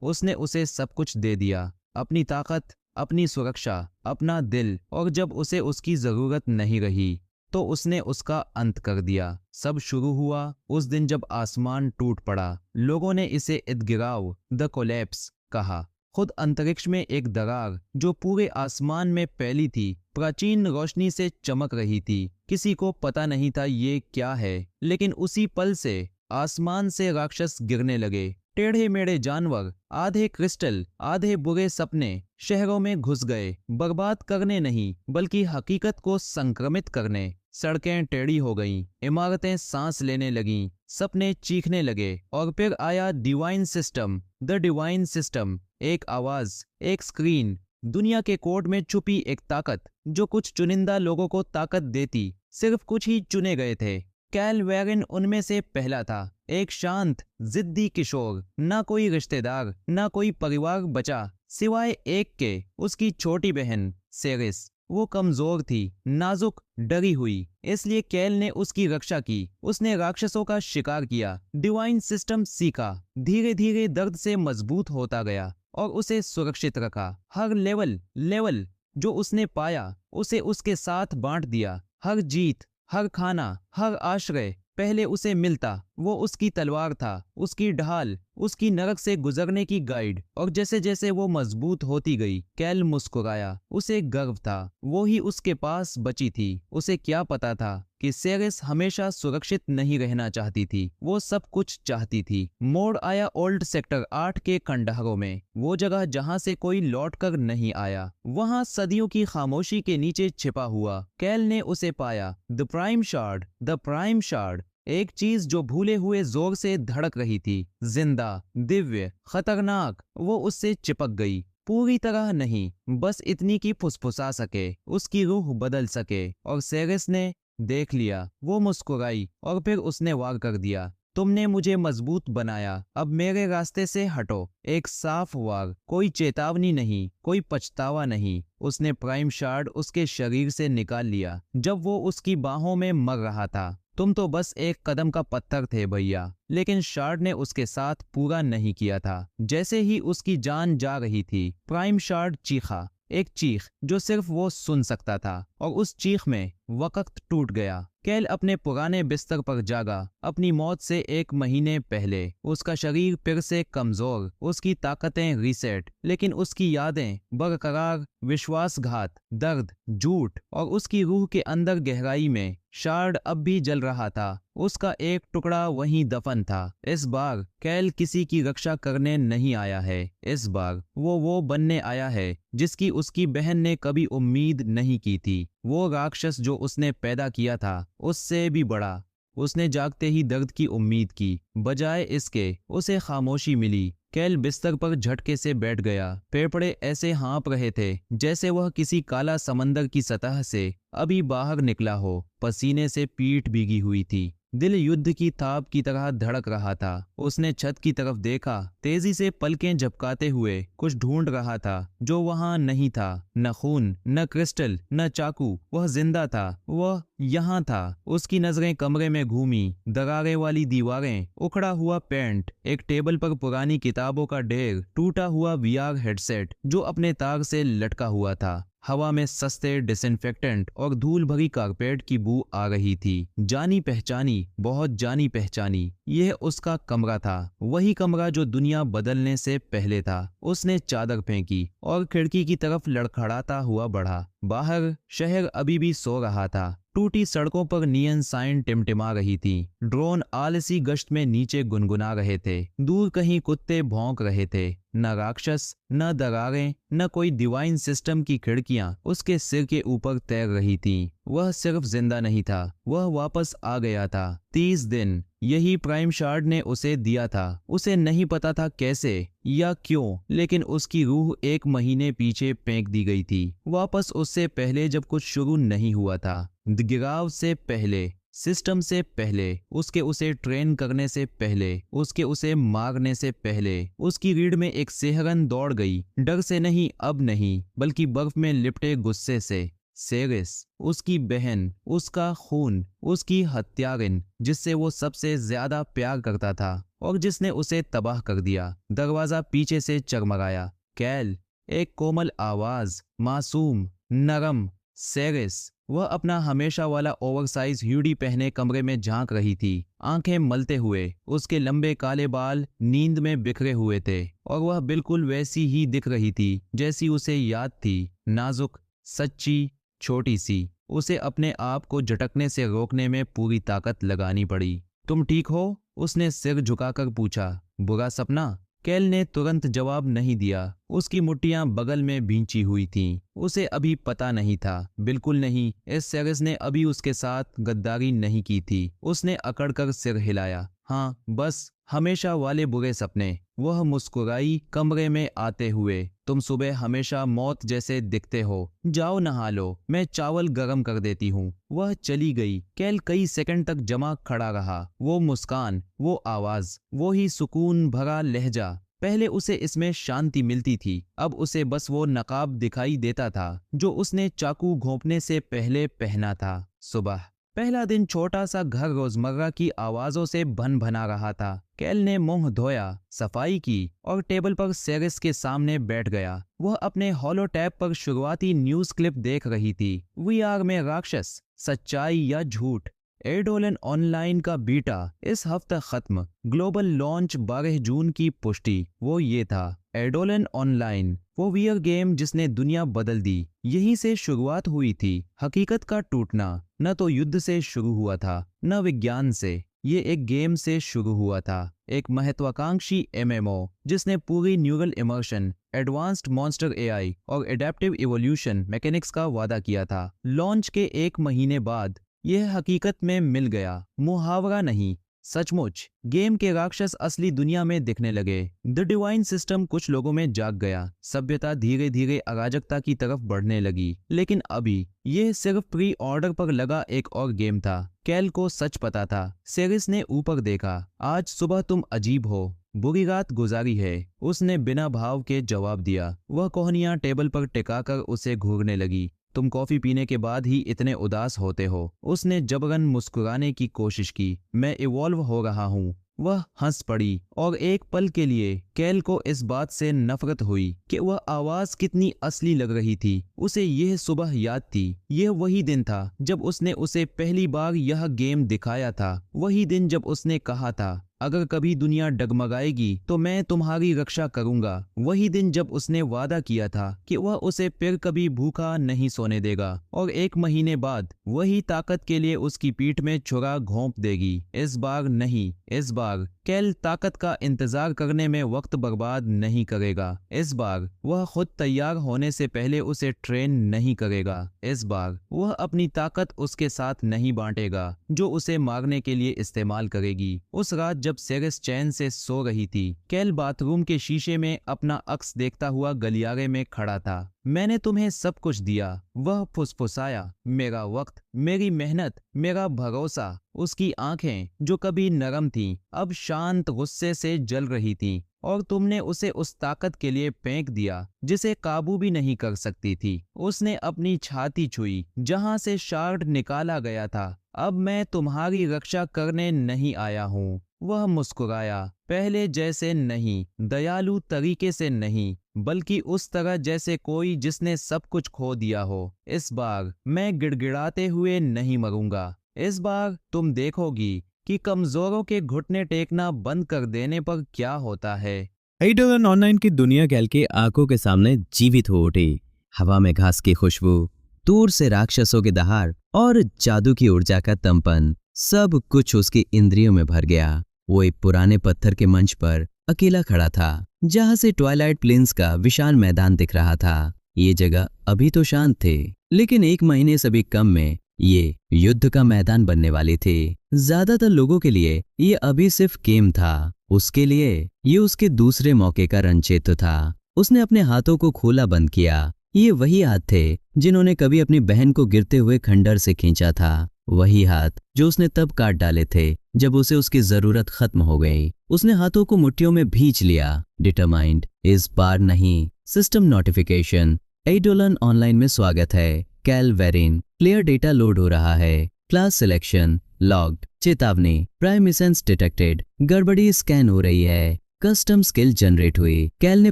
उसने उसे सब कुछ दे दिया, अपनी ताकत, अपनी सुरक्षा, अपना दिल, और जब उसे उसकी जरूरत नहीं रही तो उसने उसका अंत कर दिया। सब शुरू हुआ उस दिन जब आसमान टूट पड़ा। लोगों ने इसे इदगिराव, द कोलैप्स कहा। खुद अंतरिक्ष में एक दरार जो पूरे आसमान में फैली थी, प्राचीन रोशनी से चमक रही थी। किसी को पता नहीं था ये क्या है, लेकिन उसी पल से आसमान से राक्षस गिरने लगे। टेढ़े मेढ़े जानवर, आधे क्रिस्टल, आधे बुरे सपने शहरों में घुस गए, बर्बाद करने नहीं बल्कि हकीकत को संक्रमित करने। सड़कें टेढ़ी हो गईं, इमारतें सांस लेने लगीं, सपने चीखने लगे, और फिर आया divine system, the divine system. एक आवाज, एक स्क्रीन, दुनिया के कोड में छुपी एक ताकत जो कुछ चुनिंदा लोगों को ताकत देती। सिर्फ कुछ ही चुने गए थे। कैल वेरिन उनमें से पहला था, एक शांत, जिद्दी किशोर। ना कोई रिश्तेदार, ना कोई परिवार बचा, सिवाय एक के, उसकी छोटी बहन सेरिस। वो कमजोर थी, नाजुक, डरी हुई, इसलिए कैल ने उसकी रक्षा की। उसने राक्षसों का शिकार किया, डिवाइन सिस्टम सीखा, धीरे धीरे दर्द से मजबूत होता गया, और उसे सुरक्षित रखा। हर लेवल जो उसने पाया उसे उसके साथ बांट दिया। हर जीत, हर खाना, हर आश्रय पहले उसे मिलता। वो उसकी तलवार था, उसकी ढाल, उसकी नरक से गुजरने की गाइड। और जैसे जैसे वो मजबूत होती गई, कैल मुस्कुराया। उसे गर्व था, वो ही उसके पास बची थी। उसे क्या पता था कि सेरिस हमेशा सुरक्षित नहीं रहना चाहती थी, वो सब कुछ चाहती थी। मोड़ आया ओल्ड सेक्टर 8 के खंडहरों में, वो जगह जहां से कोई लौट कर नहीं आया। वहां सदियों की खामोशी के नीचे छिपा हुआ कैल ने उसे पाया। The prime shard, the prime shard, एक चीज जो भूले हुए जोर से धड़क रही थी, जिंदा, दिव्य, खतरनाक। वो उससे चिपक गई, पूरी तरह नहीं, बस इतनी की फुसफुसा सके, उसकी रूह बदल सके। और सेरिस ने देख लिया। वो मुस्कुराई, और फिर उसने वार कर दिया। तुमने मुझे मजबूत बनाया, अब मेरे रास्ते से हटो। एक साफ वार, कोई चेतावनी नहीं, कोई पछतावा नहीं। उसने प्राइम शार्ड उसके शरीर से निकाल लिया जब वो उसकी बाहों में मर रहा था। तुम तो बस एक कदम का पत्थर थे भैया। लेकिन शार्ड ने उसके साथ पूरा नहीं किया था। जैसे ही उसकी जान जा रही थी, प्राइम शार्ड चीखा, एक चीख जो सिर्फ वो सुन सकता था, और उस चीख में वक्त टूट गया। कैल अपने पुराने बिस्तर पर जागा, अपनी मौत से 1 महीने पहले। उसका शरीर फिर से कमजोर, उसकी ताकतें रीसेट, लेकिन उसकी यादें बरकरार। विश्वासघात, दर्द, झूठ, और उसकी रूह के अंदर गहराई में शार्ड अब भी जल रहा था। उसका एक टुकड़ा वहीं दफन था। इस बार कैल किसी की रक्षा करने नहीं आया है। इस बार वो बनने आया है जिसकी उसकी बहन ने कभी उम्मीद नहीं की थी। वो राक्षस जो उसने पैदा किया था, उससे भी बड़ा। उसने जागते ही दर्द की उम्मीद की, बजाय इसके उसे खामोशी मिली। कैल बिस्तर पर झटके से बैठ गया। फेफड़े ऐसे हाँप रहे थे जैसे वह किसी काला समंदर की सतह से अभी बाहर निकला हो। पसीने से पीठ भीगी हुई थी। दिल युद्ध की थाप की तरह धड़क रहा था। उसने छत की तरफ देखा, तेजी से पलकें झपकाते हुए कुछ ढूंढ रहा था जो वहां नहीं था। न खून, न क्रिस्टल, न चाकू। वह जिंदा था, वह यहाँ था। उसकी नजरें कमरे में घूमी। दरारें वाली दीवारें, उखड़ा हुआ पेंट, एक टेबल पर पुरानी किताबों का ढेर, टूटा हुआ वीआर हेडसेट जो अपने तार से लटका हुआ था। हवा में सस्ते डिसइंफेक्टेंट और धूल भरी कारपेट की बू आ रही थी। जानी पहचानी, बहुत जानी पहचानी। यह उसका कमरा था, वही कमरा जो दुनिया बदलने से पहले था। उसने चादर फेंकी और खिड़की की तरफ लड़खड़ाता हुआ बढ़ा। बाहर शहर अभी भी सो रहा था। टूटी सड़कों पर नियन साइन टिमटिमा रही थी। ड्रोन आलसी गश्त में नीचे गुनगुना रहे थे। दूर कहीं कुत्ते भौंक रहे थे। न राक्षस, न दरारें, न कोई डिवाइन सिस्टम की खिड़कियां उसके सिर के ऊपर तैर रही थीं। वह सिर्फ जिंदा नहीं था, वह वापस आ गया था। 30 दिन, यही प्राइम शार्ड ने उसे दिया था। उसे नहीं पता था कैसे या क्यों, लेकिन उसकी रूह 1 महीने पीछे फेंक दी गई थी। वापस उससे पहले जब कुछ शुरू नहीं हुआ था। गिराव से पहले, सिस्टम से पहले, उसके उसे ट्रेन करने से पहले, उसके उसे मारने से पहले। उसकी रीढ़ में एक सिहरन दौड़ गई, डर से नहीं, अब नहीं, बल्कि बर्फ में लिपटे गुस्से से। सेरिस, उसकी बहन, उसका खून, उसकी हत्यारिन, जिससे वो सबसे ज्यादा प्यार करता था और जिसने उसे तबाह कर दिया। दरवाजा पीछे से चरमराया। कैल, एक कोमल आवाज, मासूम, नरम। सेरिस, वह अपना हमेशा वाला ओवरसाइज हुडी पहने कमरे में झांक रही थी, आंखें मलते हुए। उसके लंबे काले बाल नींद में बिखरे हुए थे और वह बिल्कुल वैसी ही दिख रही थी जैसी उसे याद थी, नाजुक, सच्ची, छोटी सी। उसे अपने आप को झटकने से रोकने में पूरी ताकत लगानी पड़ी। तुम ठीक हो? उसने सिर झुकाकर पूछा। बुरा सपना? कैल ने तुरंत जवाब नहीं दिया। उसकी मुट्ठियां बगल में भींची हुई थीं। उसे अभी पता नहीं था, बिल्कुल नहीं, इस सेरिस ने अभी उसके साथ गद्दारी नहीं की थी। उसने अकड़कर सिर हिलाया। हाँ, बस हमेशा वाले बुरे सपने। वह मुस्कुराई कमरे में आते हुए। तुम सुबह हमेशा मौत जैसे दिखते हो। जाओ नहा लो, मैं चावल गरम कर देती हूँ। वह चली गई। कैल कई सेकंड तक जमा खड़ा रहा। वो मुस्कान, वो आवाज, वो ही सुकून भरा लहजा। पहले उसे इसमें शांति मिलती थी, अब उसे बस वो नकाब दिखाई देता था जो उसने चाकू घोंपने से पहले पहना था। सुबह, पहला दिन छोटा सा घर रोजमर्रा की आवाजों से भन भना रहा था। कैल ने मुंह धोया, सफाई की और टेबल पर सेरिस के सामने बैठ गया। वह अपने हॉलोटैप पर शुरुआती न्यूज क्लिप देख रही थी। वीआर में राक्षस, सच्चाई या झूठ। एडोलन ऑनलाइन का बीटा इस हफ्ते खत्म। ग्लोबल लॉन्च 12 जून की पुष्टि। वो ये था, एडोलन ऑनलाइन, वो वीआर गेम जिसने दुनिया बदल दी। यहीं से शुरुआत हुई थी हकीकत का टूटना। न तो युद्ध से शुरू हुआ था, न विज्ञान से। ये एक गेम से शुरू हुआ था, एक महत्वाकांक्षी एमएमओ जिसने पूरी neural immersion, advanced monster AI और एडेप्टिव इवोल्यूशन मैकेनिक्स का वादा किया था। लॉन्च के 1 महीने बाद यह हकीकत में मिल गया, मुहावरा नहीं, सचमुच। गेम के राक्षस असली दुनिया में दिखने लगे। द डिवाइन सिस्टम कुछ लोगों में जाग गया। सभ्यता धीरे धीरे अराजकता की तरफ बढ़ने लगी। लेकिन अभी यह सिर्फ प्री ऑर्डर पर लगा एक और गेम था। कैल को सच पता था। सेरिस ने ऊपर देखा। आज सुबह तुम अजीब हो, बुरी रात गुजारी है, उसने बिना भाव के जवाब दिया। वह कोहनियां टेबल पर टिकाकर उसे घूरने लगी। तुम कॉफी पीने के बाद ही इतने उदास होते हो। उसने जबरन मुस्कुराने की कोशिश की। मैं इवॉल्व हो रहा हूँ। वह हंस पड़ी और एक पल के लिए कैल को इस बात से नफरत हुई कि वह आवाज कितनी असली लग रही थी। उसे यह सुबह याद थी। यह वही दिन था जब उसने उसे पहली बार यह गेम दिखाया था। वही दिन जब उसने कहा था, अगर कभी दुनिया डगमगाएगी तो मैं तुम्हारी रक्षा करूंगा। वही दिन जब उसने वादा किया था कि वह उसे फिर कभी भूखा नहीं सोने देगा। और 1 महीने बाद वही ताकत के लिए उसकी पीठ में छुरा घोंप देगी। इस बार नहीं, इस बार कैल ताकत का इंतजार करने में वक्त बर्बाद नहीं करेगा। इस बार वह खुद तैयार होने से पहले उसे ट्रेन नहीं करेगा। इस बार वह अपनी ताकत उसके साथ नहीं बांटेगा जो उसे मारने के लिए इस्तेमाल करेगी। उस रात जब सेरिस चैन से सो रही थी, कैल बाथरूम के शीशे में अपना अक्स देखता हुआ गलियारे में खड़ा था। मैंने तुम्हें सब कुछ दिया, वह फुसफुसाया। मेरा वक्त, मेरी मेहनत, मेरा भरोसा। उसकी आंखें जो कभी नरम थीं, अब शांत गुस्से से जल रही थीं। और तुमने उसे उस ताकत के लिए फेंक दिया जिसे काबू भी नहीं कर सकती थी। उसने अपनी छाती छुई जहां से शार्ड निकाला गया था। अब मैं तुम्हारी रक्षा करने नहीं आया हूँ। वह मुस्कुराया, पहले जैसे नहीं, दयालु तरीके से नहीं, बल्कि उस तरह जैसे कोई जिसने सब कुछ खो दिया हो। इस बार मैं गिड़गिड़ाते हुए नहीं मरूंगा। इस बार तुम देखोगी कि कमजोरों के घुटने टेकना बंद कर देने पर क्या होता है। एडोलन ऑनलाइन की दुनिया कैल की आंखों के सामने जीवित हो उठी। हवा में घास की खुशबू, दूर से राक्षसों के दहाड़ और जादू की ऊर्जा का तमपन, सब कुछ उसकी इंद्रियों में भर गया। वो एक पुराने पत्थर के मंच पर अकेला खड़ा था, जहां से ट्वाइलाइट प्लेन्स का विशाल मैदान दिख रहा था। ये जगह अभी तो शांत थी, लेकिन 1 महीने से भी कम में ये युद्ध का मैदान बनने वाली थी। ज्यादातर लोगों के लिए ये अभी सिर्फ गेम था, उसके लिए ये उसके दूसरे मौके का रणक्षेत्र था। उसने अपने हाथों को खोला बंद किया। ये वही हाथ थे जिन्होंने कभी अपनी बहन को गिरते हुए खंडर से खींचा था। वही हाथ जो उसने तब काट डाले थे जब उसे उसकी जरूरत खत्म हो गई। उसने हाथों को मुट्ठियों में भींच लिया, डिटरमाइंड। इस बार नहीं। System notification. एडोलन ऑनलाइन में स्वागत है। कैल वेरिन। प्लेयर डेटा लोड हो रहा है। Class selection logged. चेतावनी प्राइम एसेंस डिटेक्टेड। गड़बड़ी स्कैन हो रही है। कस्टम स्किल जनरेट हुई। कैल ने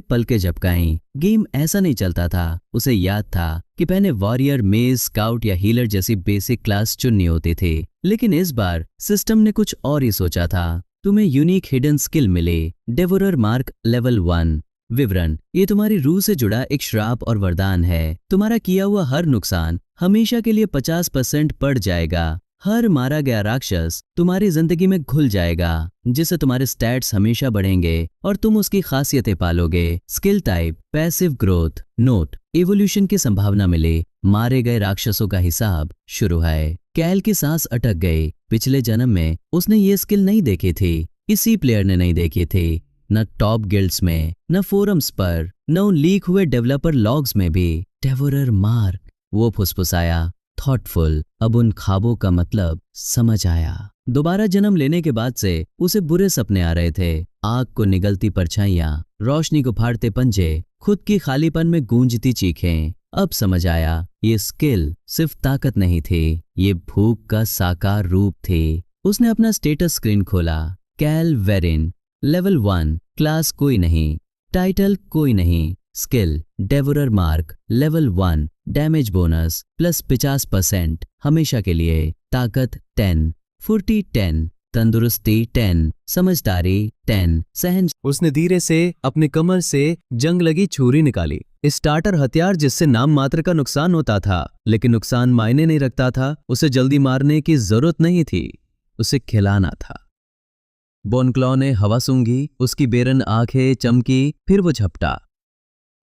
पलकें झपकाईं। गेम ऐसा नहीं चलता था। उसे याद था कि पहले वॉरियर, मेज, स्काउट या हीलर जैसी बेसिक क्लास चुननी होती थी, लेकिन इस बार सिस्टम ने कुछ और ही सोचा था। तुम्हें यूनिक हिडन स्किल मिले, डेवोरर मार्क लेवल 1। विवरण: ये तुम्हारी रूह से जुड़ा एक श्राप और वरदान है। तुम्हारा किया हुआ हर नुकसान हमेशा के लिए 50% बढ़ जाएगा। हर मारा गया राक्षस तुम्हारी जिंदगी में घुल जाएगा, जिससे तुम्हारे स्टैट्स हमेशा बढ़ेंगे और तुम उसकी खासियतें पालोगे। Skill type passive growth. Note: evolution की संभावना मिले। मारे गए राक्षसों का हिसाब शुरू है। कैल की सांस अटक गई। पिछले जन्म में उसने ये स्किल नहीं देखी थी, किसी प्लेयर ने नहीं देखी थी, न टॉप गिल्ड्स में, न फोरम्स पर, न उन लीक हुए डेवलपर लॉग्स में भी। डेवोरर मार्क, वो फुसफुसाया। थॉटफुल। अब उन ख्वाबों का मतलब समझ आया। दोबारा जन्म लेने के बाद से उसे बुरे सपने आ रहे थे। आग को निगलती परछाइयां, रोशनी को फाड़ते पंजे, खुद की खालीपन में गूंजती चीखें। अब समझ आया, ये स्किल सिर्फ ताकत नहीं थी, ये भूख का साकार रूप थी। उसने अपना स्टेटस स्क्रीन खोला। कैल वेरिन, लेवल 1, क्लास कोई नहीं, टाइटल कोई नहीं, skill devourer mark level 1, damage bonus plus 50% हमेशा के लिए, ताकत 10, फुर्ती 10, तंदुरुस्ती 10, समझदारी 10, सहन। उसने धीरे से अपने कमर से जंग लगी छुरी निकाली। स्टार्टर हथियार जिससे नाम मात्र का नुकसान होता था, लेकिन नुकसान मायने नहीं रखता था। उसे जल्दी मारने की जरूरत नहीं थी, उसे खिलाना था। बोनक्लॉ ने हवा सूंघी, उसकी बेरन आंखें चमकी, फिर वो झपटा।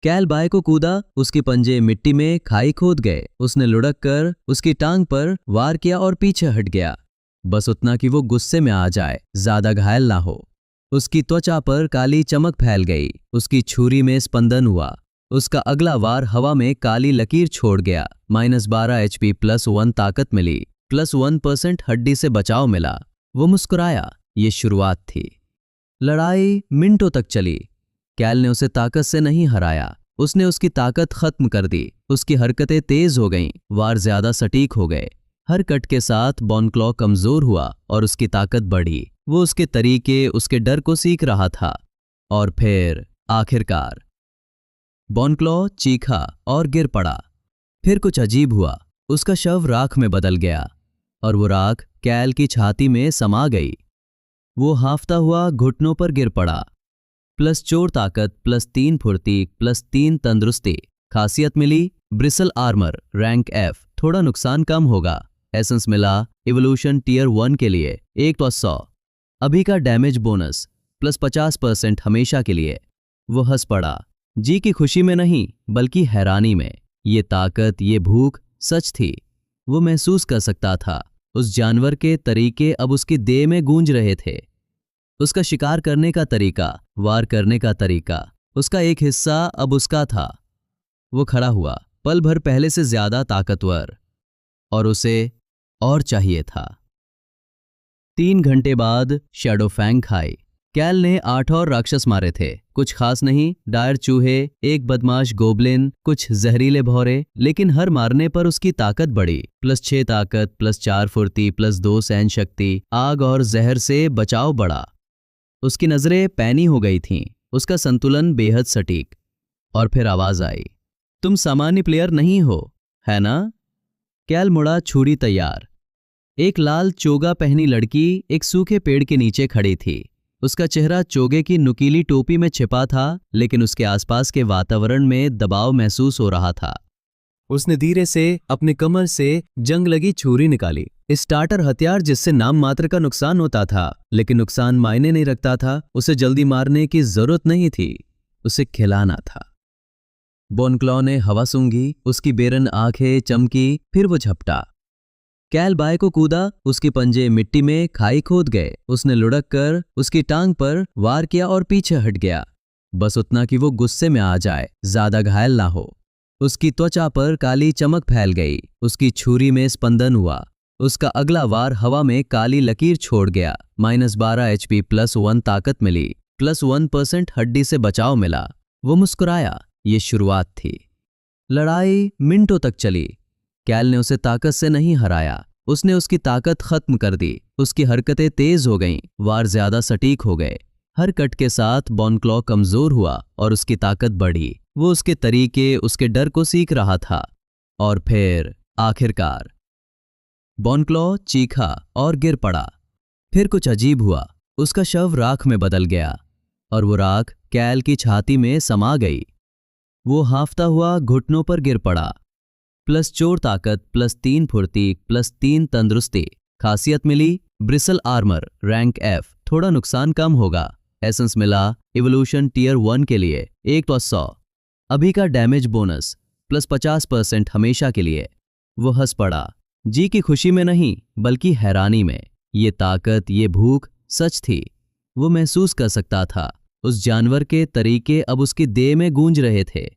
कैल बाय को कूदा, उसके पंजे मिट्टी में खाई खोद गए। उसने लुढ़क कर उसकी टांग पर वार किया और पीछे हट गया, बस उतना कि वो गुस्से में आ जाए, ज्यादा घायल ना हो। उसकी त्वचा पर काली चमक फैल गई, उसकी छुरी में स्पंदन हुआ। उसका अगला वार हवा में काली लकीर छोड़ गया। -12 HP +1 ताकत मिली, +1% हड्डी से बचाव मिला। वो मुस्कुराया, ये शुरुआत थी। लड़ाई मिनटों तक चली। कैल ने उसे ताकत से नहीं हराया, उसने उसकी ताकत खत्म कर दी। उसकी हरकतें तेज हो गईं, वार ज्यादा सटीक हो गए। हर कट के साथ बोनक्लॉ कमजोर हुआ और उसकी ताकत बढ़ी। वो उसके तरीके, उसके डर को सीख रहा था। और फिर आखिरकार बोनक्लॉ चीखा और गिर पड़ा। फिर कुछ अजीब हुआ, उसका शव राख में बदल गया और वो राख कैल की छाती में समा गई। वो हाफता हुआ घुटनों पर गिर पड़ा। +4 ताकत, +3 फुर्ती, +3 तंदुरुस्ती। खासियत मिली ब्रिसल आर्मर, रैंक F, थोड़ा नुकसान कम होगा। एसेंस मिला इवोल्यूशन टियर 1 के लिए 100। अभी का डैमेज बोनस +50% हमेशा के लिए। वो हंस पड़ा, जी की खुशी में नहीं बल्कि हैरानी में। ये ताकत, ये भूख सच थी। वो महसूस कर सकता था, उस जानवर के तरीके अब उसकी देह में गूंज रहे थे। उसका शिकार करने का तरीका, वार करने का तरीका, उसका एक हिस्सा अब उसका था। वो खड़ा हुआ, पल भर पहले से ज्यादा ताकतवर, और उसे और चाहिए था। 3 घंटे बाद शैडोफैंग खाई। कैल ने 8 और राक्षस मारे थे। कुछ खास नहीं, डायर चूहे, एक बदमाश गोबलिन, कुछ जहरीले भौरे, लेकिन हर मारने पर उसकी ताकत बढ़ी। +6 ताकत, +4 फुर्ती, +2 सहन शक्ति। आग और जहर से बचाव बढ़ा। उसकी नजरें पैनी हो गई थीं, उसका संतुलन बेहद सटीक। और फिर आवाज आई, तुम सामान्य प्लेयर नहीं हो, है ना? कैल मुड़ा, छुरी तैयार। एक लाल चोगा पहनी लड़की एक सूखे पेड़ के नीचे खड़ी थी। उसका चेहरा चोगे की नुकीली टोपी में छिपा था, लेकिन उसके आसपास के वातावरण में दबाव महसूस हो रहा था। उसने धीरे से अपने कमर से जंग लगी छुरी निकाली। स्टार्टर हथियार जिससे नाम मात्र का नुकसान होता था, लेकिन नुकसान मायने नहीं रखता था। उसे जल्दी मारने की जरूरत नहीं थी, उसे खिलाना था। बोनक्लॉ ने हवा सूंघी, उसकी बेरन आंखें चमकी, फिर वो झपटा। कैल बाय को कूदा, उसके पंजे मिट्टी में खाई खोद गए। उसने लुढ़क कर उसकी टांग पर वार किया और पीछे हट गया, बस उतना कि वो गुस्से में आ जाए, ज्यादा घायल ना हो। उसकी त्वचा पर काली चमक फैल गई, उसकी छुरी में स्पंदन हुआ। उसका अगला वार हवा में काली लकीर छोड़ गया। -12 HP +1 ताकत मिली, +1% हड्डी से बचाव मिला। वो मुस्कुराया, ये शुरुआत थी। लड़ाई मिनटों तक चली। कैल ने उसे ताकत से नहीं हराया, उसने उसकी ताकत खत्म कर दी। उसकी हरकतें तेज हो गईं, वार ज्यादा सटीक हो गए। हर कट के साथ बॉनक्लॉ कमजोर हुआ और उसकी ताकत बढ़ी। वो उसके तरीके, उसके डर को सीख रहा था। और फिर आखिरकार बॉनक्लॉ चीखा और गिर पड़ा। फिर कुछ अजीब हुआ, उसका शव राख में बदल गया और वो राख कैल की छाती में समा गई। वो हाफता हुआ घुटनों पर गिर पड़ा। प्लस चोर ताकत, प्लस 3 फुर्ती, प्लस 3 तंदुरुस्ती। खासियत मिली ब्रिसल आर्मर, रैंक F। थोड़ा नुकसान कम होगा। एसेंस मिला इवोल्यूशन टियर 1 के लिए 1/100। अभी का डैमेज बोनस प्लस 50% हमेशा के लिए। वो हंस पड़ा, जी की खुशी में नहीं बल्कि हैरानी में। ये ताकत, ये भूख सच थी। वो महसूस कर सकता था, उस जानवर के तरीके अब उसकी देह में गूंज रहे थे।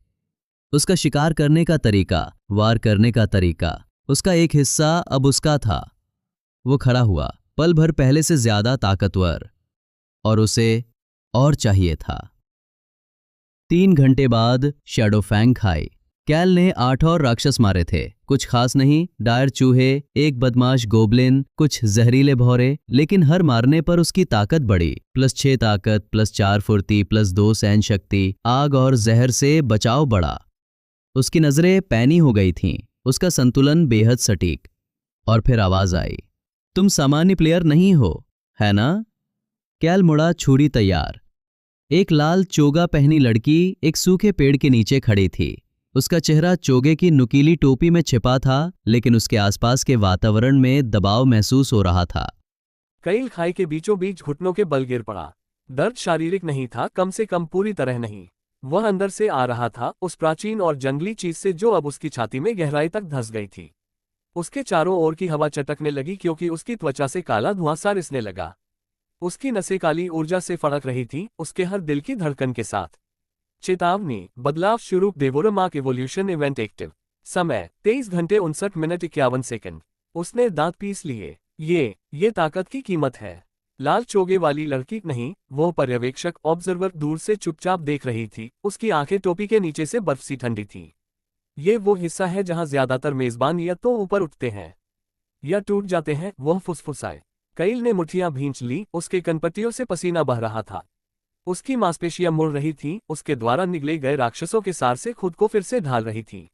उसका शिकार करने का तरीका, वार करने का तरीका, उसका एक हिस्सा अब उसका था। वो खड़ा हुआ, पल भर पहले से ज्यादा ताकतवर, और उसे और चाहिए था। 3 घंटे बाद शैडोफैंग खाई। कैल ने 8 और राक्षस मारे थे। कुछ खास नहीं, डायर चूहे, एक बदमाश गोबलिन, कुछ जहरीले भौरे, लेकिन हर मारने पर उसकी ताकत बढ़ी। प्लस 6 ताकत, प्लस 4 फुर्ती, प्लस 2 सहन शक्ति। आग और जहर से बचाव बढ़ा। उसकी नजरें पैनी हो गई थीं, उसका संतुलन बेहद सटीक। और फिर आवाज आई, तुम सामान्य प्लेयर नहीं हो, है ना? कैल मुड़ा, छुरी तैयार। एक लाल चोगा पहनी लड़की एक सूखे पेड़ के नीचे खड़ी थी। उसका चेहरा चोगे की नुकीली टोपी में छिपा था, लेकिन उसके आसपास के वातावरण में दबाव महसूस हो रहा था। कैल खाई के बीचों बीच घुटनों के बल गिर पड़ा। दर्द शारीरिक नहीं था, कम से कम पूरी तरह नहीं। वह अंदर से आ रहा था, उस प्राचीन और जंगली चीज से जो अब उसकी छाती में गहराई तक धंस गई थी। उसके चारों ओर की हवा चटकने लगी क्योंकि उसकी त्वचा से काला धुआं सा रिसने लगा। उसकी नसें काली ऊर्जा से फड़क रही थी, उसके हर दिल की धड़कन के साथ। चेतावनी, बदलाव शुरू। डेवोरा मार्क इवोल्यूशन इवेंट एक्टिव। समय 23 घंटे 59 मिनट 51 सेकंड। उसने दांत पीस लिए। ये ताकत की कीमत है। लाल चोगे वाली लड़की नहीं, वो पर्यवेक्षक, ऑब्जर्वर, दूर से चुपचाप देख रही थी। उसकी आंखें टोपी के नीचे से बर्फ सी ठंडी थी। ये वो हिस्सा है जहां ज्यादातर मेजबान या तो ऊपर उठते हैं या टूट जाते हैं, वह फुसफुसाए। कैल ने मुट्ठियां भींच ली, उसके कनपट्टियों से पसीना बह रहा था। उसकी मांसपेशियां मुड़ रही थीं, उसके द्वारा निगले गए राक्षसों के सार से खुद को फिर से ढाल रही थी।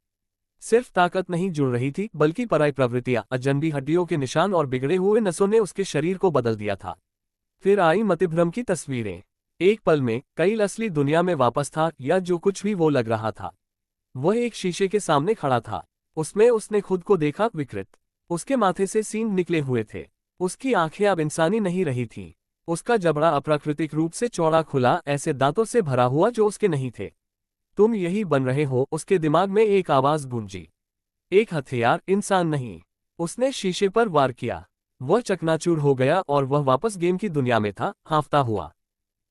सिर्फ ताकत नहीं जुड़ रही थी, बल्कि पराई प्रवृत्तियां, अजनबी हड्डियों के निशान और बिगड़े हुए नसों ने उसके शरीर को बदल दिया था। फिर आई मतिभ्रम की तस्वीरें। एक पल में कैल असली दुनिया में वापस था, या जो कुछ भी वो लग रहा था। वह एक शीशे के सामने खड़ा था। उसमें उसने खुद को देखा, विकृत। उसके माथे से सींग निकले हुए थे। उसकी आंखें अब इंसानी नहीं रही थीं। उसका जबड़ा अप्राकृतिक रूप से चौड़ा खुला, ऐसे दांतों से भरा हुआ जो उसके नहीं थे। तुम यही बन रहे हो, उसके दिमाग में एक आवाज गूंजी। एक हथियार, इंसान नहीं। उसने शीशे पर वार किया। वह चकनाचूर हो गया और वह वापस गेम की दुनिया में था, हांफता हुआ।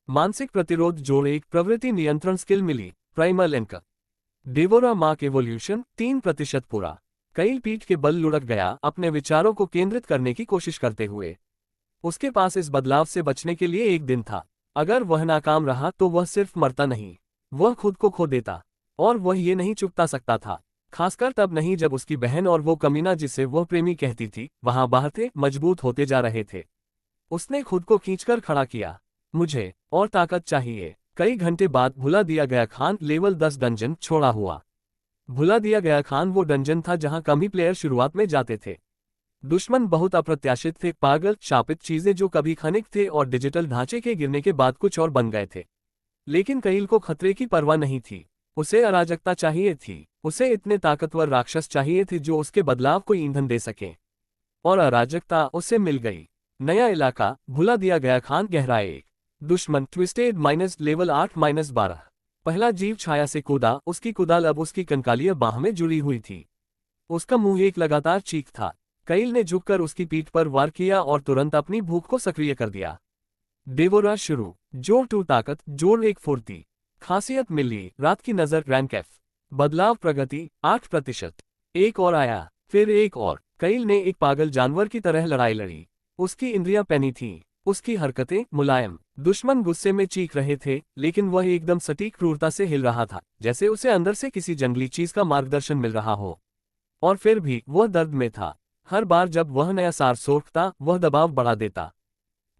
मानसिक प्रतिरोध जोड़, एक प्रवृत्ति नियंत्रण स्किल मिली, प्राइमल एंकर। डेवोरा मार्क इवोल्यूशन 3% पूरा। कैल पीठ के बल लुढ़क गया, अपने विचारों को केंद्रित करने की कोशिश करते हुए। उसके पास इस बदलाव से बचने के लिए एक दिन था। अगर वह नाकाम रहा तो वह सिर्फ मरता नहीं, वह खुद को खो देता। और वह ये नहीं चुकता सकता था, खासकर तब नहीं जब उसकी बहन और वो कमीना जिसे वह प्रेमी कहती थी, वहां बाहर थे, मजबूत होते जा रहे थे। उसने खुद को खींचकर खड़ा किया। मुझे और ताकत चाहिए। कई घंटे बाद भुला दिया गया खान, लेवल 10 डंजन छोड़ा हुआ। भुला दिया गया खान वो डंजन था जहां कम ही प्लेयर शुरुआत में जाते थे। दुश्मन बहुत अप्रत्याशित थे, पागल, शापित चीजें जो कभी खनिक थे और डिजिटल ढांचे के गिरने के बाद कुछ और बन गए थे। लेकिन कैल को खतरे की परवाह नहीं थी। उसे अराजकता चाहिए थी। उसे इतने ताकतवर राक्षस चाहिए थे जो उसके बदलाव को ईंधन दे सके। और अराजकता उसे मिल गई। नया इलाका, भुला दिया गया खान, गहराए। एक दुश्मन, ट्विस्टेड माइनस, लेवल 8-12। पहला जीव छाया से कूदा, उसकी कुदाल अब उसकी कंकालीय बाह में जुड़ी हुई थी। उसका मुंह एक लगातार चीख था। कैल ने झुककर उसकी पीठ पर वार किया और तुरंत अपनी भूख को सक्रिय कर दिया। डेवोरा शुरू। जोड़ 2 ताकत, जोड़ 1 फुर्ती। खासियत मिली, रात की नजर, रैंक F। बदलाव प्रगति 8%। एक और आया, फिर एक और। कैल ने एक पागल जानवर की तरह लड़ाई लड़ी। उसकी इंद्रियां पैनी थीं, उसकी हरकतें मुलायम। दुश्मन गुस्से में चीख रहे थे, लेकिन वह एकदम सटीक क्रूरता से हिल रहा था, जैसे उसे अंदर से किसी जंगली चीज का मार्गदर्शन मिल रहा हो। और फिर भी वह दर्द में था। हर बार जब वह नया सार सोखता, वह दबाव बढ़ा देता।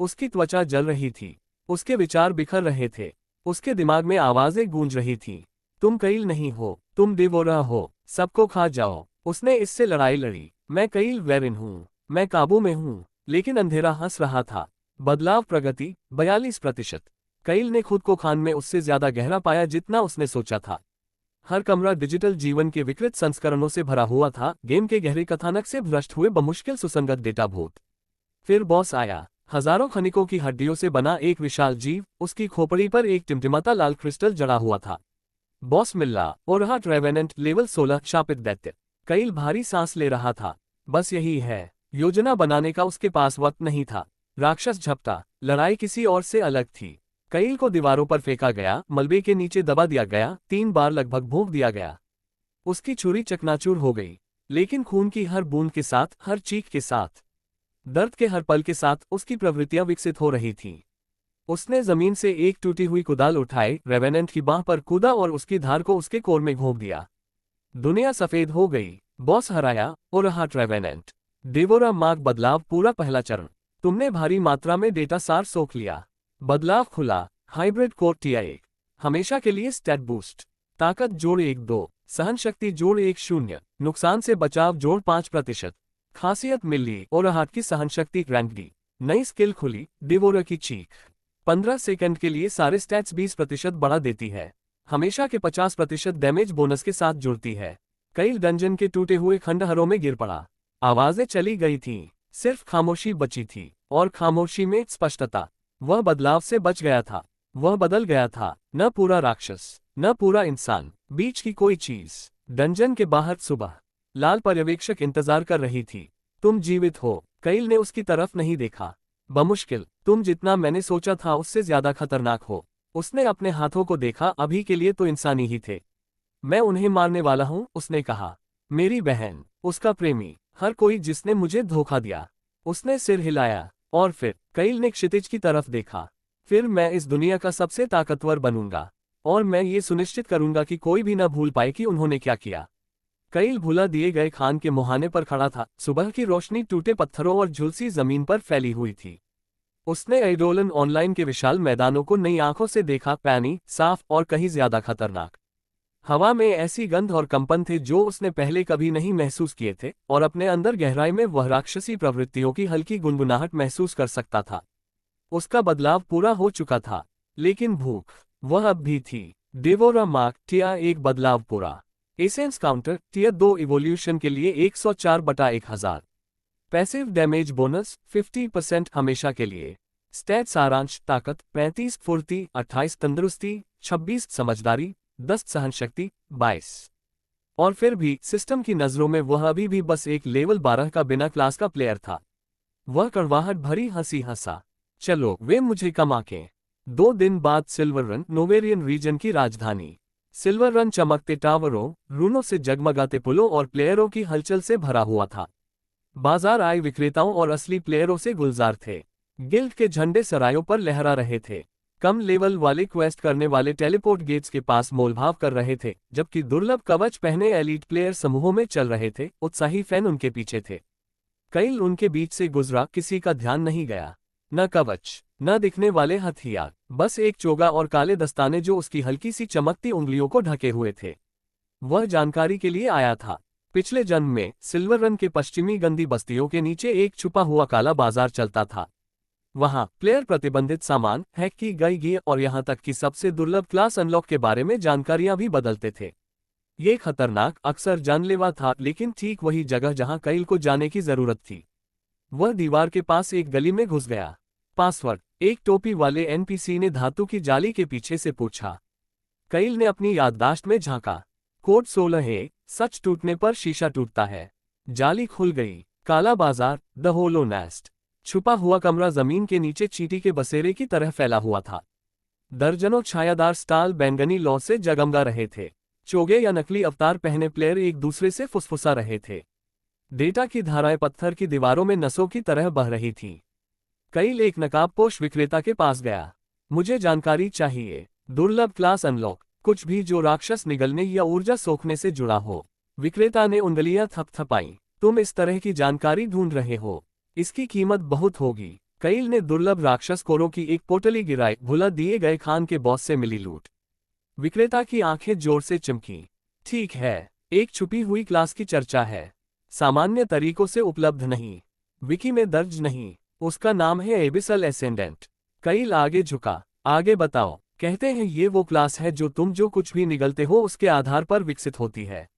उसकी त्वचा जल रही थी, उसके विचार बिखर रहे थे, उसके दिमाग में आवाजें गूंज रही थीं। तुम कईल नहीं हो, तुम डिवोरा हो, सबको खा जाओ। उसने इससे लड़ाई लड़ी। मैं कईल वेरिन हूँ, मैं काबू में हूँ। लेकिन अंधेरा हंस रहा था। बदलाव प्रगति 42%। कईल ने खुद को खान में उससे ज्यादा गहरा पाया जितना उसने सोचा था। हर कमरा डिजिटल जीवन के विकृत संस्करणों से भरा हुआ था, गेम के गहरे कथानक से भ्रष्ट हुए बमुश्किल सुसंगत डेटा भूत। फिर बॉस आया, हजारों खनिकों की हड्डियों से बना एक विशाल जीव, उसकी खोपड़ी पर एक टिमटिमाता लाल क्रिस्टल जड़ा हुआ था। बॉस मिल्ला और ट्रेवेनेंट लेवल 16 शापित दैत्य। कईल भारी सांस ले रहा था। बस यही है, योजना बनाने का उसके पास वक्त नहीं था। राक्षस झपटा, लड़ाई किसी और से अलग थी। कईल को दीवारों पर फेंका गया, मलबे के नीचे दबा दिया गया, 3 बार लगभग भूंक दिया गया। उसकी छुरी चकनाचूर हो गई, लेकिन खून की हर बूंद के साथ, हर चीख के साथ, दर्द के हर पल के साथ उसकी प्रवृत्तियां विकसित हो रही थीं। उसने जमीन से एक टूटी हुई कुदाल उठाई, रेवेनेंट की बाह पर कूदा और उसकी धार को उसके कोर में घोंप दिया। दुनिया सफेद हो गई। बॉस हराया और रेवेनेंट। डिवोरा मार्क बदलाव पूरा पहला चरण। तुमने भारी मात्रा में डेटा सार सोख लिया। बदलाव खुला, हाइब्रिड कोर TA1, हमेशा के लिए स्टैट बूस्ट, ताकत जोड़ 1-2, सहन शक्ति जोड़ 1-0, नुकसान से बचाव जोड़ 5%, खासियत मिली और हाथ की सहन शक्ति रैंक डी। नई स्किल खुली, डिवोरा की चीख। 15 सेकंड के लिए सारे स्टैट्स 20% बढ़ा देती है। हमेशा के 50% डैमेज बोनस के साथ जुड़ती है। कई डंजन के टूटे हुए खंडहरों में गिर पड़ा। आवाजें चली गई थीं, सिर्फ खामोशी बची थी, और खामोशी में स्पष्टता। वह बदलाव से बच गया था। वह बदल गया था, न पूरा राक्षस, न पूरा इंसान, बीच की कोई चीज। डंजन के बाहर सुबह। लाल पर्यवेक्षक इंतजार कर रही थी। तुम जीवित हो। कईल ने उसकी तरफ नहीं देखा। बमुश्किल, तुम जितना मैंने सोचा था उससे ज्यादा खतरनाक हो। उसने अपने हाथों को देखा, अभी के लिए तो इंसानी ही थे। मैं उन्हें मारने वाला हूं, उसने कहा। मेरी बहन, उसका प्रेमी, हर कोई जिसने मुझे धोखा दिया। उसने सिर हिलाया, और फिर कईल ने क्षितिज की तरफ देखा। फिर मैं इस दुनिया का सबसे ताकतवर बनूंगा, और मैं ये सुनिश्चित करूंगा कि कोई भी न भूल पाए कि उन्होंने क्या किया। कईल भुला दिए गए खान के मुहाने पर खड़ा था। सुबह की रोशनी टूटे पत्थरों और झुलसी जमीन पर फैली हुई थी। उसने एडोलन ऑनलाइन के विशाल मैदानों को नई आंखों से देखा, पैनी, साफ और कहीं ज्यादा खतरनाक। हवा में ऐसी गंध और कंपन थे जो उसने पहले कभी नहीं महसूस किए थे, और अपने अंदर गहराई में वह राक्षसी प्रवृत्तियों की हल्की गुनगुनाहट महसूस कर सकता था। उसका बदलाव पूरा हो चुका था, लेकिन भूख, वह अब भी थी। डिवोरा मार्क TA1 बदलाव पूरा। एसेंस काउंटर TA2 इवोल्यूशन के लिए 104/1000। पैसिव डैमेज बोनस 50% हमेशा के लिए। स्टैट सारांश, ताकत 35 फुर्ती, 28 तंदुरुस्ती, 26 समझदारी, 10 सहनशक्ति, 22। और फिर भी सिस्टम की नजरों में वह अभी भी बस एक लेवल 12 का बिना क्लास का प्लेयर था। वह कड़वाहट भरी हंसी हंसा। चलो, वे मुझे कम आंकें। 2 दिन बाद सिल्वर रन, नोवेरियन रीजन की राजधानी। सिल्वर रन चमकते टावरों, रूनों से जगमगाते पुलों और प्लेयरों की हलचल से भरा हुआ था। बाजार आए विक्रेताओं और असली प्लेयरों से गुलजार थे। गिल्ड के झंडे सरायों पर लहरा रहे थे। कम लेवल वाले क्वेस्ट करने वाले टेलीपोर्ट गेट्स के पास मोलभाव कर रहे थे, जबकि दुर्लभ कवच पहने एलीट प्लेयर समूहों में चल रहे थे। उत्साही फैन उनके पीछे थे। कईल उनके बीच से गुजरा, किसी का ध्यान नहीं गया। न कवच, न दिखने वाले हथियार, बस एक चोगा और काले दस्ताने जो उसकी हल्की सी चमकती उंगलियों को ढके हुए थे। वह जानकारी के लिए आया था। पिछले जन्म में सिल्वर रन के पश्चिमी गंदी बस्तियों के नीचे एक छुपा हुआ काला बाजार चलता था। वहां प्लेयर प्रतिबंधित सामान, हैक की गई गियर और यहां तक कि सबसे दुर्लभ क्लास अनलॉक के बारे में जानकारियां भी बदलते थे। ये खतरनाक, अक्सर जानलेवा था, लेकिन ठीक वही जगह जहां कईल को जाने की जरूरत थी। वह दीवार के पास एक गली में घुस गया। पासवर्ड, एक टोपी वाले NPC ने धातु की जाली के पीछे से पूछा। कईल ने अपनी याददाश्त में झांका। कोड 16 है, सच टूटने पर शीशा टूटता है। जाली खुल गई। काला बाजार, द होलो नेस्ट। छुपा हुआ कमरा जमीन के नीचे चींटी के बसेरे की तरह फैला हुआ था। दर्जनों छायादार स्टाल बैंगनी लौ से जगमगा रहे थे। चोगे या नकली अवतार पहने प्लेयर एक दूसरे से फुसफुसा रहे थे। डेटा की धाराएं पत्थर की दीवारों में नसों की तरह बह रही थीं। कईल एक नकाबपोश विक्रेता के पास गया। मुझे जानकारी चाहिए। दुर्लभ क्लास अनलॉक, कुछ भी जो राक्षस निगलने या ऊर्जा सोखने से जुड़ा हो। विक्रेता ने उंगलियां थपथपाईं। तुम इस तरह की जानकारी ढूंढ रहे हो? इसकी कीमत बहुत होगी। कईल ने दुर्लभ राक्षस कोरों की एक पोटली गिराई। भुला दिए गए खान के बॉस से मिली लूट। विक्रेता की आंखें जोर से चमकी। ठीक है, एक छुपी हुई क्लास की चर्चा है, सामान्य तरीकों से उपलब्ध नहीं, विकी में दर्ज नहीं। उसका नाम है एबिसल एसेंडेंट। कईल आगे झुका। आगे बताओ। कहते हैं ये वो क्लास है जो तुम जो कुछ भी निगलते हो उसके आधार पर विकसित होती है।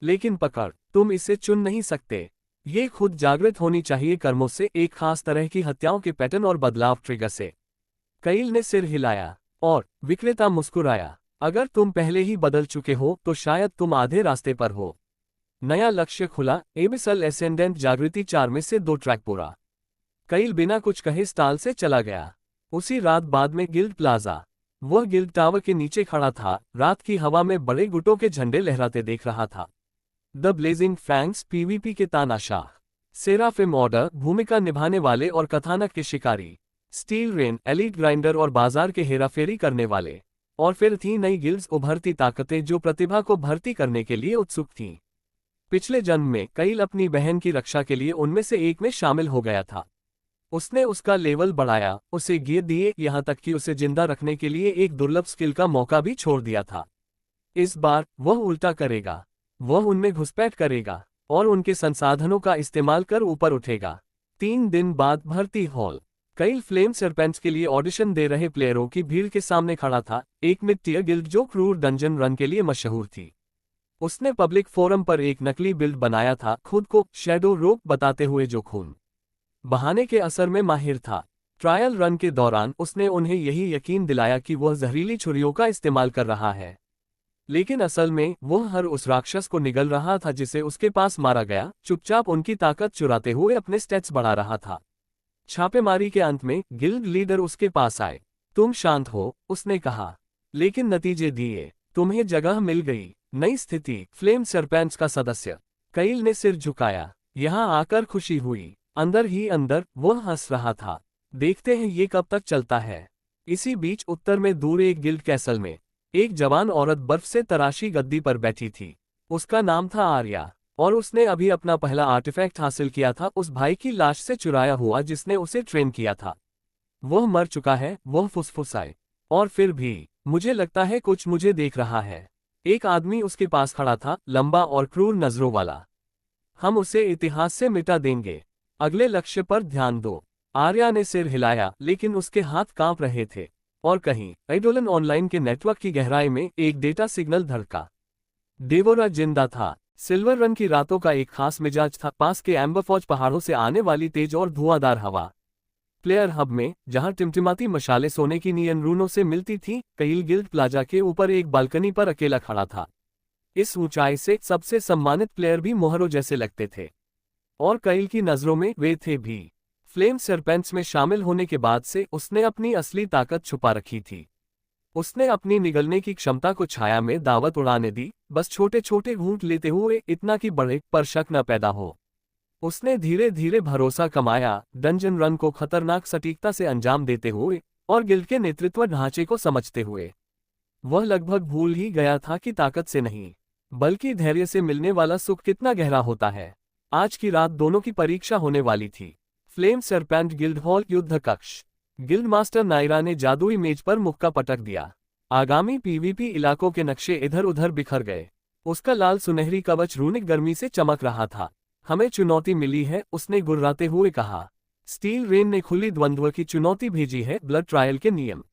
लेकिन पकड़, तुम इसे चुन नहीं सकते। ये खुद जागृत होनी चाहिए कर्मों से, एक खास तरह की हत्याओं के पैटर्न और बदलाव ट्रिगर से। कईल ने सिर हिलाया और विक्रेता मुस्कुराया। अगर तुम पहले ही बदल चुके हो तो शायद तुम आधे रास्ते पर हो। नया लक्ष्य खुला। एबिसल एसेंडेंट जागृति 4 में से 2 ट्रैक पूरा। कईल बिना कुछ कहे स्टाल से चला गया। उसी रात बाद में गिल्ड प्लाजा। वह गिल्ड टावर के नीचे खड़ा था, रात की हवा में बड़े गुटों के झंडे लहराते देख रहा था। द ब्लेजिंग फैंग्स पीवीपी के तानाशाह, सेराफिम ऑर्डर भूमिका निभाने वाले और कथानक के शिकारी, स्टील रेन एलीट ग्राइंडर और बाजार के हेराफेरी करने वाले। और फिर थी नई गिल्ड्स, उभरती ताकतें जो प्रतिभा को भर्ती करने के लिए उत्सुक थीं। पिछले जन्म में कईल अपनी बहन की रक्षा के लिए उनमें से एक में शामिल हो गया था। उसने उसका लेवल बढ़ाया, उसे गियर दिए, यहां तक कि उसे जिंदा रखने के लिए एक दुर्लभ स्किल का मौका भी छोड़ दिया था। इस बार वह उल्टा करेगा। वह उनमें घुसपैठ करेगा और उनके संसाधनों का इस्तेमाल कर ऊपर उठेगा। 3 दिन बाद भर्ती हॉल। कईल फ्लेम सरपेंट्स के लिए ऑडिशन दे रहे प्लेयरों की भीड़ के सामने खड़ा था, एक मिड टियर गिल्ड जो क्रूर डंजन रन के लिए मशहूर थी। उसने पब्लिक फोरम पर एक नकली बिल्ड बनाया था, खुद को शैडो रोक बताते हुए जो खून बहाने के असर में माहिर था। ट्रायल रन के दौरान उसने उन्हें यही यकीन दिलाया कि वह जहरीली छुरियों का इस्तेमाल कर रहा है, लेकिन असल में वह हर उस राक्षस को निगल रहा था जिसे उसके पास मारा गया, चुपचाप उनकी ताकत चुराते हुए अपने स्टेट्स बढ़ा रहा था। छापेमारी के अंत में गिल्ड लीडर उसके पास आए। तुम शांत हो, उसने कहा, लेकिन नतीजे दिए। तुम्हें जगह मिल गई। नई स्थिति। फ्लेम सरपेंट्स का सदस्य। कईल ने सिर झुकाया। यहां आकर खुशी हुई। अंदर ही अंदर वह हंस रहा था। देखते हैं ये कब तक चलता है। इसी बीच उत्तर में दूर एक गिल्ड कैसल में एक जवान औरत बर्फ से तराशी गद्दी पर बैठी थी। उसका नाम था आर्या और उसने अभी अपना पहला आर्टिफैक्ट हासिल किया था, उस भाई की लाश से चुराया हुआ जिसने उसे ट्रेन किया था। वह मर चुका है, वह फुसफुसाए। और फिर भी मुझे लगता है कुछ मुझे देख रहा है। एक आदमी उसके पास खड़ा था, लंबा और क्रूर नजरों वाला। हम उसे इतिहास से मिटा देंगे। अगले लक्ष्य पर ध्यान दो। आर्या ने सिर हिलाया, लेकिन उसके हाथ कांप रहे थे। और कहीं आइडोलन ऑनलाइन के नेटवर्क की गहराई में एक डेटा सिग्नल धड़का। डेवोरा जिंदा था। सिल्वर रन की रातों का एक खास मिजाज था, पास के एम्बरफॉज पहाड़ों से आने वाली तेज और धुआंधार हवा। प्लेयर हब में जहां टिमटिमाती मशाले सोने की नियन रूनों से मिलती थीं, कईल गिल्ड प्लाजा के ऊपर एक बालकनी पर अकेला खड़ा था। इस ऊंचाई से सबसे सम्मानित प्लेयर भी मोहरों जैसे लगते थे, और कईल की नजरों में वे थे भी। फ्लेम सरपेंट्स में शामिल होने के बाद से उसने अपनी असली ताकत छुपा रखी थी। उसने अपनी निगलने की क्षमता को छाया में दावत उड़ाने दी, बस छोटे छोटे घूंट लेते हुए, इतना कि बड़े पर शक न पैदा हो। उसने धीरे धीरे भरोसा कमाया, डंजन रन को खतरनाक सटीकता से अंजाम देते हुए और गिल्ड के नेतृत्व ढांचे को समझते हुए। वह लगभग भूल ही गया था कि ताकत से नहीं, बल्कि धैर्य से मिलने वाला सुख कितना गहरा होता है। आज की रात दोनों की परीक्षा होने वाली थी। फ्लेम सरपेंट गिल्ड हॉल युद्ध कक्ष। गिल्ड मास्टर नायरा ने जादुई मेज पर मुक्का पटक दिया। आगामी पीवीपी इलाकों के नक्शे इधर उधर बिखर गए। उसका लाल सुनहरी कवच रूनिक गर्मी से चमक रहा था। हमें चुनौती मिली है, उसने गुर्राते हुए कहा। स्टील रेन ने खुली द्वंद्व की चुनौती भेजी है, ब्लड ट्रायल के नियम।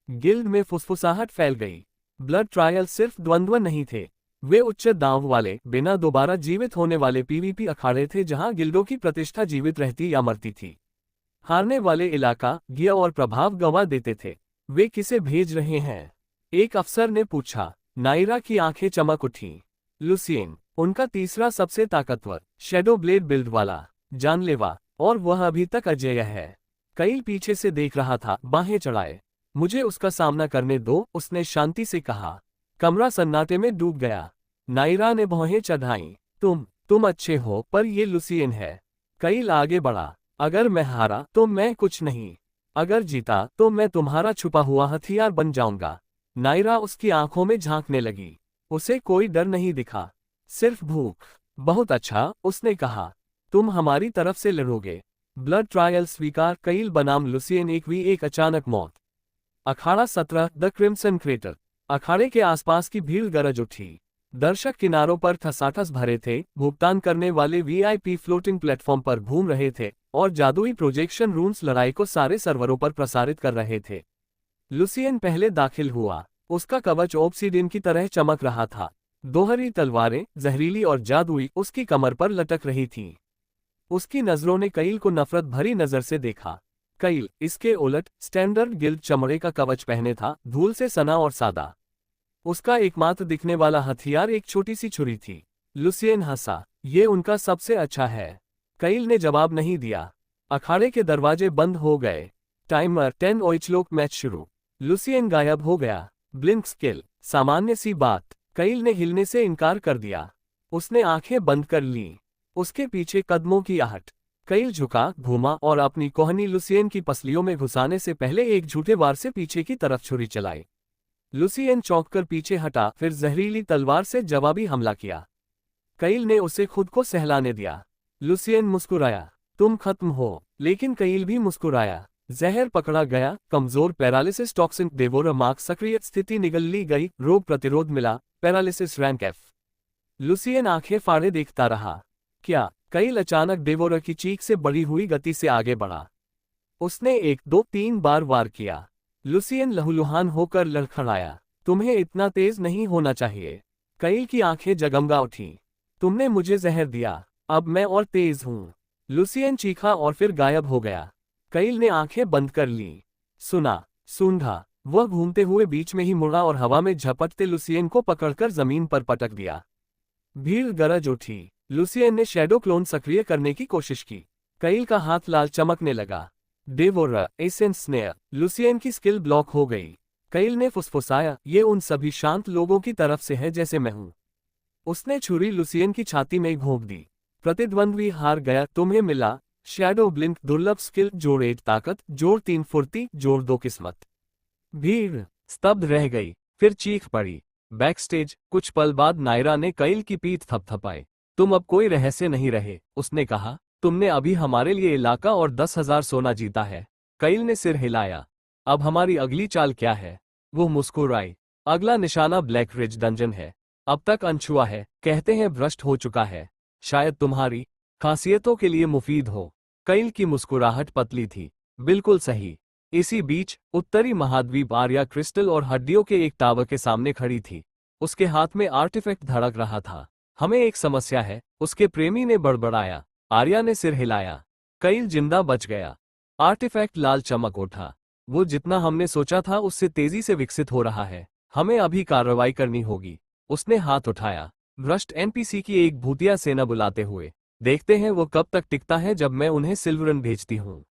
गिल्ड में फुसफुसाहट फैल गई। ब्लड ट्रायल सिर्फ द्वंद्व नहीं थे, वे उच्च दांव वाले, बिना दोबारा जीवित होने वाले पीवीपी अखाड़े थे जहां गिल्डों की प्रतिष्ठा जीवित रहती या मरती थी। हारने वाले इलाका, गिया और प्रभाव गंवा देते थे। वे किसे भेज रहे हैं? एक अफसर ने पूछा। नायरा की आंखें चमक उठीं। लुसियन, उनका तीसरा सबसे ताकतवर, शैडो ब्लेड बिल्ड वाला, जानलेवा, और वह अभी तक अजेय है। कईल पीछे से देख रहा था, बाहें चढ़ाए। मुझे उसका सामना करने दो, उसने शांति से कहा। कमरा सन्नाटे में डूब गया। नायरा ने भौहें चढ़ाईं। तुम अच्छे हो, पर ये लुसियन है। कईल आगे बढ़ा। अगर मैं हारा तो मैं कुछ नहीं, अगर जीता तो मैं तुम्हारा छुपा हुआ हथियार बन जाऊंगा। नायरा उसकी आंखों में झांकने लगी। उसे कोई डर नहीं दिखा, सिर्फ भूख। बहुत अच्छा, उसने कहा। तुम हमारी तरफ से लड़ोगे। ब्लड ट्रायल स्वीकार। कईल बनाम लुसियन 1v1 अचानक मौत। अखाड़ा 17 द क्रिम्सन क्रेटर। अखाड़े के आसपास की भीड़ गरज उठी। दर्शक किनारों पर ठसाठस भरे थे, भुगतान करने वाले वीआईपी फ्लोटिंग प्लेटफॉर्म पर घूम रहे थे और जादुई प्रोजेक्शन रूम्स लड़ाई को सारे सर्वरों पर प्रसारित कर रहे थे। लुसियन पहले दाखिल हुआ। उसका कवच ऑब्सीडियन की तरह चमक रहा था। दोहरी तलवारें, जहरीली और जादुई, उसकी कमर पर लटक रही थीं। उसकी नजरों ने कईल को नफरत भरी नजर से देखा। कईल, इसके उलट, स्टैंडर्ड गिल्ड चमड़े का कवच पहने था, धूल से सना और सादा। उसका एकमात्र दिखने वाला हथियार एक छोटी सी छुरी थी। लुसियन हंसा। ये उनका सबसे अच्छा है। कईल ने जवाब नहीं दिया। अखाड़े के दरवाजे बंद हो गए। टाइमर 10 ओइचलोक मैच शुरू। लुसियन गायब हो गया। ब्लिंक स्किल, सामान्य सी बात। कईल ने हिलने से इनकार कर दिया। उसने आंखें बंद कर लीं। उसके पीछे कदमों की आहट। कईल झुका, घूमा और अपनी कोहनी लुसियन की पसलियों में घुसाने से पहले एक झूठे वार से पीछे की तरफ छुरी चलाई। लुसियन चौंककर पीछे हटा, फिर जहरीली तलवार से जवाबी हमला किया। कईल ने उसे खुद को सहलाने दिया। लुसियन मुस्कुराया। तुम खत्म हो। लेकिन कईल भी मुस्कुराया। जहर पकड़ा गया। कमजोर पैरालिसिस टॉक्सिन डेवोरा मार्क सक्रिय स्थिति निगल ली गई। रोग प्रतिरोध मिला। Paralysis rank F। लुसियन आंखें फाड़े देखता रहा। क्या? कईल अचानक डेवोरा की चीख से बढ़ी हुई गति से आगे बढ़ा। उसने 1 2 3 बार वार किया। लुसियन लहूलुहान होकर लड़खड़ाया। तुम्हें इतना तेज नहीं होना चाहिए। कईल की आंखें जगमगा उठीं। तुमने मुझे जहर दिया। अब मैं और तेज हूं। लुसियन चीखा और फिर गायब हो गया। कईल ने आंखें बंद कर लीं। सुना, सूंघा। वह घूमते हुए बीच में ही मुड़ा और हवा में झपटते लुसियन को पकड़कर जमीन पर पटक दिया। भीड़ गरज उठी। लुसियन ने शैडो क्लोन सक्रिय करने की कोशिश की। कईल का हाथ लाल चमकने लगा। डेवोरा, एसेंस स्नेयर। लुसियन की स्किल ब्लॉक हो गई। कईल ने फुसफुसाया, ये उन सभी शांत लोगों की तरफ से है जैसे मैं हूं। उसने छुरी लुसियन की छाती में घोंप दी। प्रतिद्वंद्वी हार गया। तुम्हें मिला शैडो ब्लिंक, दुर्लभ स्किल, जोड़ 1 ताकत, जोड़ 3 फुर्ती, जोड़ 2 किस्मत। भीड़ स्तब्ध रह गई, फिर चीख पड़ी। बैकस्टेज कुछ पल बाद नायरा ने कईल की पीठ थपथपाई। तुम अब कोई रहस्य नहीं रहे, उसने कहा। तुमने अभी हमारे लिए इलाका और 10,000 सोना जीता है। कईल ने सिर हिलाया। अब हमारी अगली चाल क्या है? वो मुस्कुराई। अगला निशाना ब्लैक रिज डंजन है। अब तक अनछुआ है, कहते हैं भ्रष्ट हो चुका है। शायद तुम्हारी खासियतों के लिए मुफीद हो। कईल की मुस्कुराहट पतली थी। बिल्कुल सही। इसी बीच उत्तरी महाद्वीप आर्या क्रिस्टल और हड्डियों के एक टावर के सामने खड़ी थी। उसके हाथ में आर्टिफैक्ट धड़क रहा था। हमें एक समस्या है, उसके प्रेमी ने बड़बड़ाया। आर्या ने सिर हिलाया। कईल जिंदा बच गया। आर्टिफैक्ट लाल चमक उठा। वो जितना हमने सोचा था उससे तेजी से विकसित हो रहा है। हमें अभी कार्रवाई करनी होगी। उसने हाथ उठाया। भ्रष्ट एनपीसी की एक भूतिया सेना बुलाते हुए। देखते हैं वो कब तक टिकता है जब मैं उन्हें सिल्वरन भेजती हूँ।